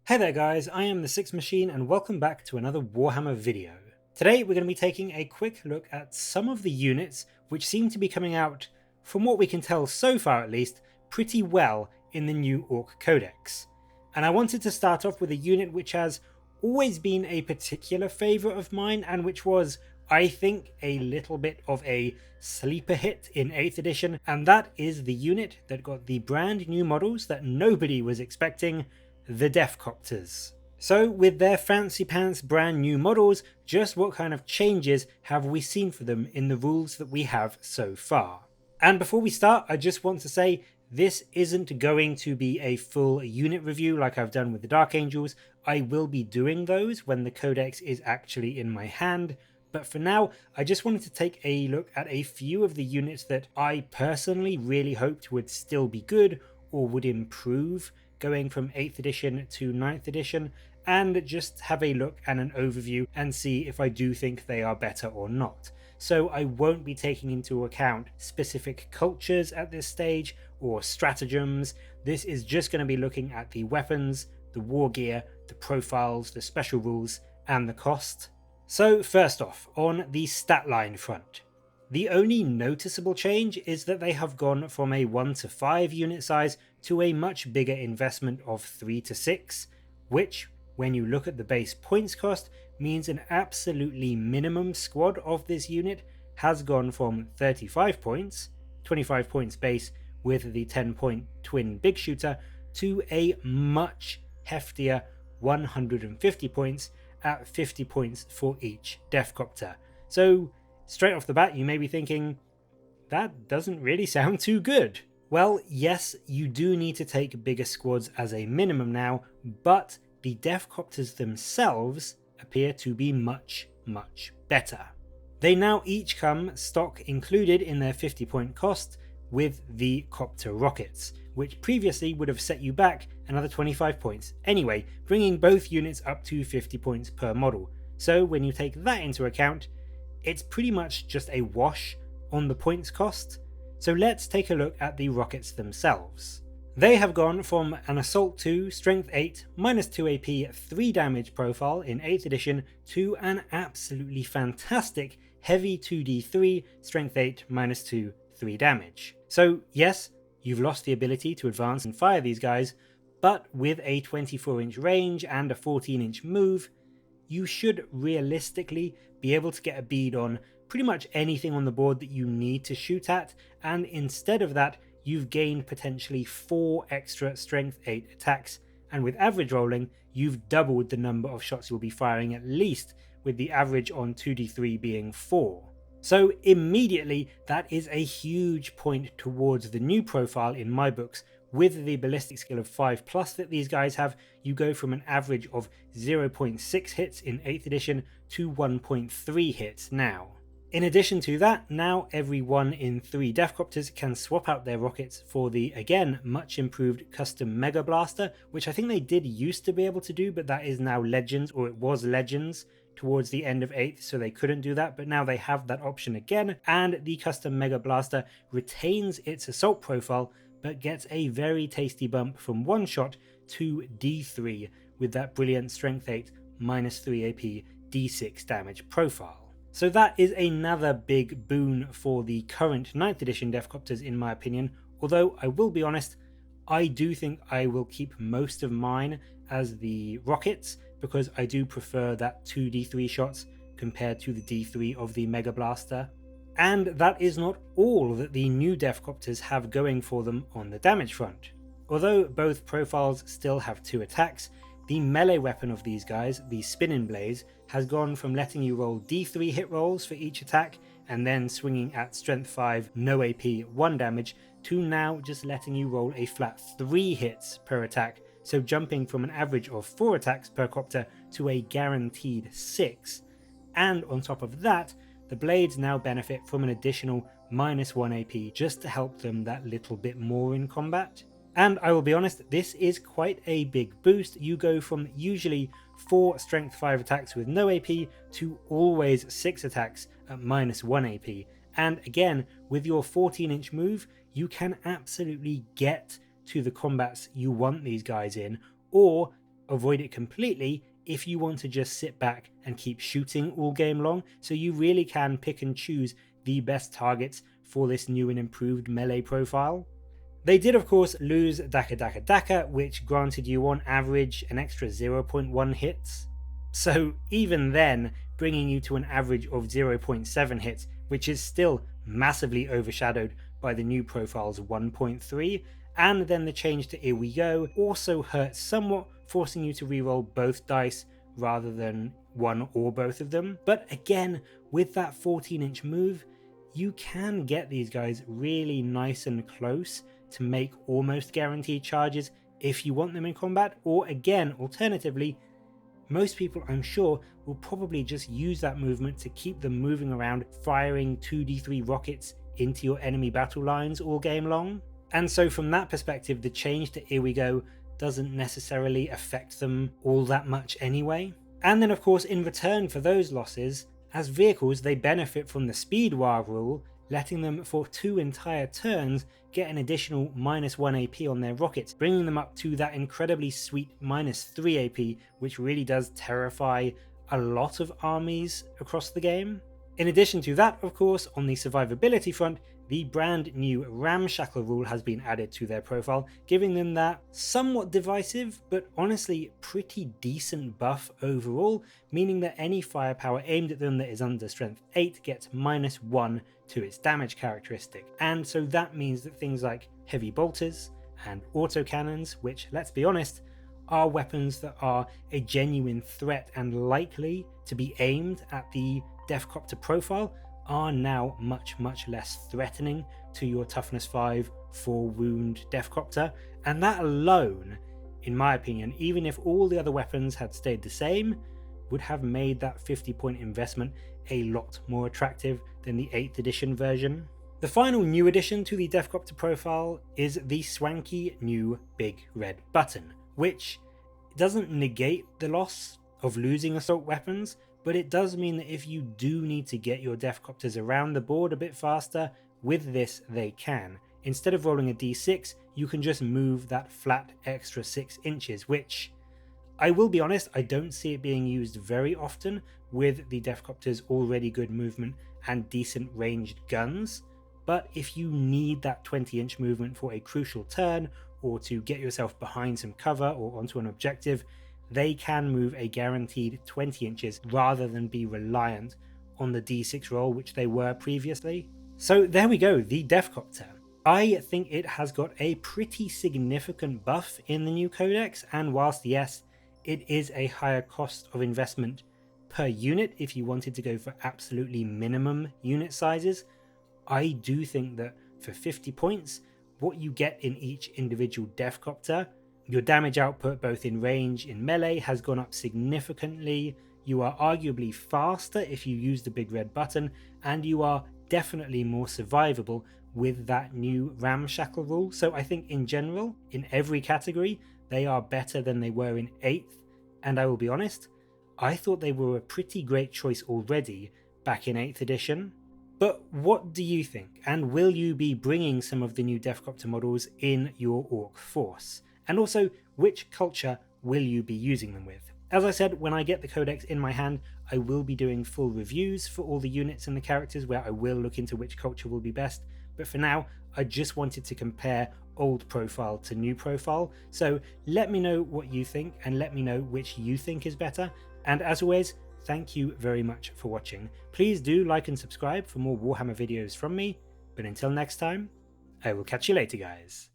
Hey there guys, I am the Six Machine and welcome back to another Warhammer video. Today we're going to be taking a quick look at some of the units which seem to be coming out, from what we can tell so far at least, pretty well in the new ORK Codex. And I wanted to start off with a unit which has always been a particular favourite of mine and which was, I think, a little bit of a sleeper hit in 8th edition, and that is the unit that got the brand new models that nobody was expecting, the Deffkoptas. So with their fancy pants brand new models, just what kind of changes have we seen for them in the rules that we have so far? And before we start, I just want to say this isn't going to be a full unit review like I've done with the Dark Angels. I will be doing those when the codex is actually in my hand, but for now I just wanted to take a look at a few of the units that I personally really hoped would still be good or would improve going from 8th edition to 9th edition, and just have a look and an overview and see if I do think they are better or not. So I won't be taking into account specific cultures at this stage or stratagems. This is just going to be looking at the weapons, the war gear, the profiles, the special rules, and the cost. So first off, on the stat line front, the only noticeable change is that they have gone from a 1 to 5 unit size to a much bigger investment of 3 to 6, which, when you look at the base points cost, means an absolutely minimum squad of this unit has gone from 35 points, 25 points base with the 10-point twin big shooter, to a much heftier 150 points at 50 points for each Deffkopta. So straight off the bat you may be thinking, that doesn't really sound too good. Well, yes, you do need to take bigger squads as a minimum now, but the Deffkoptas themselves appear to be much better. They now each come stock included in their 50-point cost with the Copter rockets, which previously would have set you back another 25 points anyway, bringing both units up to 50 points per model. So when you take that into account, it's pretty much just a wash on the points cost. So let's take a look at the rockets themselves. They have gone from an Assault 2, Strength 8, minus 2 AP, 3 damage profile in 8th edition to an absolutely fantastic Heavy 2d3, Strength 8, minus 2, 3 damage. So yes, you've lost the ability to advance and fire these guys, but with a 24-inch range and a 14-inch move, you should realistically be able to get a bead on pretty much anything on the board that you need to shoot at, and instead of that you've gained potentially 4 extra strength 8 attacks, and with average rolling you've doubled the number of shots you'll be firing, at least with the average on 2d3 being 4. So immediately that is a huge point towards the new profile in my books. With the ballistic skill of 5+ that these guys have, you go from an average of 0.6 hits in 8th edition to 1.3 hits now. In addition to that, now every 1 in 3 Deffkoptas can swap out their rockets for the, again, much improved custom Mega Blaster, which I think they did used to be able to do, but that is now Legends, or it was Legends towards the end of 8th, so they couldn't do that, but now they have that option again, and the custom Mega Blaster retains its assault profile, but gets a very tasty bump from 1 shot to D3 with that brilliant Strength 8, minus 3 AP, D6 damage profile. So that is another big boon for the current 9th edition Deffkoptas in my opinion, although I will be honest, I do think I will keep most of mine as the rockets, because I do prefer that 2 D3 shots compared to the D3 of the Mega Blaster. And that is not all that the new Deffkoptas have going for them on the damage front. Although both profiles still have 2 attacks, the melee weapon of these guys, the Spinning Blades, has gone from letting you roll D3 hit rolls for each attack and then swinging at Strength 5, no AP, 1 damage, to now just letting you roll a flat 3 hits per attack, so jumping from an average of 4 attacks per copter to a guaranteed 6. And on top of that, the blades now benefit from an additional minus 1 AP just to help them that little bit more in combat. And I will be honest, this is quite a big boost. You go from usually 4 strength 5 attacks with no AP to always 6 attacks at minus 1 AP. And again, with your 14-inch move, you can absolutely get to the combats you want these guys in, or avoid it completely if you want to just sit back and keep shooting all game long, so you really can pick and choose the best targets for this new and improved melee profile. They did of course lose Daka, which granted you on average an extra 0.1 hits. So even then, bringing you to an average of 0.7 hits, which is still massively overshadowed by the new profile's 1.3, and then the change to Here We Go also hurt somewhat, forcing you to reroll both dice rather than one or both of them. But again, with that 14-inch move, you can get these guys really nice and close to make almost guaranteed charges if you want them in combat, or again, alternatively, most people I'm sure will probably just use that movement to keep them moving around, firing 2d3 rockets into your enemy battle lines all game long. And so from that perspective, the change to Here We Go doesn't necessarily affect them all that much anyway. And then of course, in return for those losses, as vehicles they benefit from the speed war rule, letting them for 2 entire turns get an additional -1 AP on their rockets, bringing them up to that incredibly sweet -3 AP, which really does terrify a lot of armies across the game. In addition to that, of course, on the survivability front, the brand new Ramshackle rule has been added to their profile, giving them that somewhat divisive, but honestly pretty decent buff overall, meaning that any firepower aimed at them that is under strength 8 gets -1 to its damage characteristic. And so that means that things like heavy bolters and autocannons, which, let's be honest, are weapons that are a genuine threat and likely to be aimed at the Deffkopta profile, are now much less threatening to your toughness 5 4 wound Deffkopta. And that alone, in my opinion, even if all the other weapons had stayed the same, would have made that 50-point investment a lot more attractive than the 8th edition version. The final new addition to the Deffkopta profile is the swanky new big red button, which doesn't negate the loss of losing assault weapons, but it does mean that if you do need to get your Deffkoptas around the board a bit faster, with this they can. Instead of rolling a d6, you can just move that flat extra 6 inches, which, I will be honest, I don't see it being used very often with the Deffkopta's already good movement and decent ranged guns. But if you need that 20-inch movement for a crucial turn, or to get yourself behind some cover or onto an objective, they can move a guaranteed 20 inches rather than be reliant on the d6 roll, which they were previously. So there we go, the Deffkopta. I think it has got a pretty significant buff in the new codex, and whilst yes, it is a higher cost of investment per unit if you wanted to go for absolutely minimum unit sizes, I do think that for 50 points, what you get in each individual Deffkopta, your damage output both in range in melee has gone up significantly, you are arguably faster if you use the big red button, and you are definitely more survivable with that new Ramshackle rule. So I think in general, in every category, they are better than they were in 8th, and I will be honest, I thought they were a pretty great choice already back in 8th edition. But what do you think, and will you be bringing some of the new Deffkopta models in your Ork force? And also, which culture will you be using them with? As I said, when I get the codex in my hand, I will be doing full reviews for all the units and the characters where I will look into which culture will be best, but for now, I just wanted to compare old profile to new profile, so let me know what you think and let me know which you think is better, and as always, thank you very much for watching. Please do like and subscribe for more Warhammer videos from me, but until next time, I will catch you later guys.